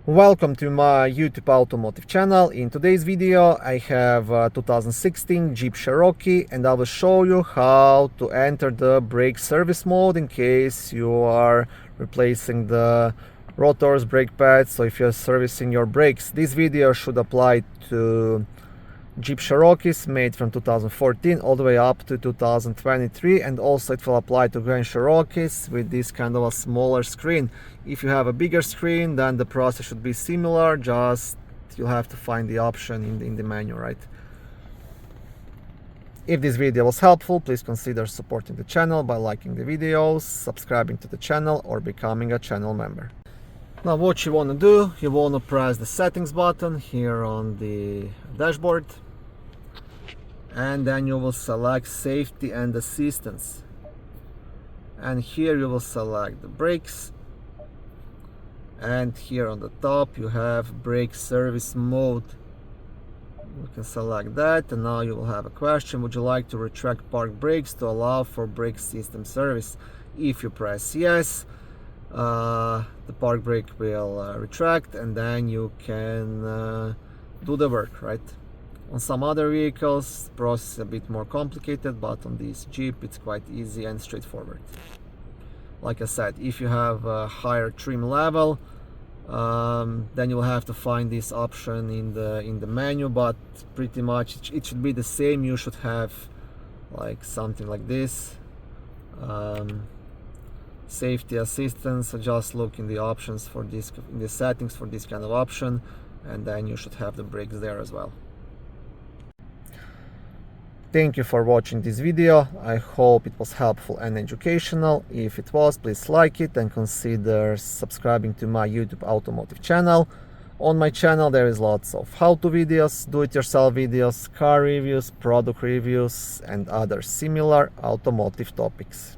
Welcome to my YouTube automotive channel. In today's video I have a 2016 Jeep Cherokee and I will show you how to enter the brake service mode in case you are replacing the rotors, brake pads. So if you're servicing your brakes, this video should apply to Jeep Cherokees made from 2014 all the way up to 2023, and also it will apply to Grand Cherokees with this kind of a smaller screen. If you have a bigger screen, then the process should be similar, just you'll have to find the option in the menu, right? If this video was helpful, please consider supporting the channel by liking the videos, subscribing to the channel, or becoming a channel member. Now what you want to do, you want to press the settings button here on the dashboard, and then you will select safety and assistance, and here you will select the brakes, and here on the top you have brake service mode. You can select that, and now you will have a question: would you like to retract park brakes to allow for brake system service? If you press yes, the park brake will retract, and then you can do the work, right? On some other vehicles the process is a bit more complicated, but on this Jeep it's quite easy and straightforward. Like I said, if you have a higher trim level, then you'll have to find this option in the menu, but pretty much it should be the same. You should have like something like this, safety assistance. So just look in the options for this, in the settings for this kind of option, and then you should have the brakes there as well. Thank you for watching this video. I hope it was helpful and educational. If it was, please like it and consider subscribing to my YouTube automotive channel. On my channel there is lots of how-to videos, do-it-yourself videos, car reviews, product reviews, and other similar automotive topics.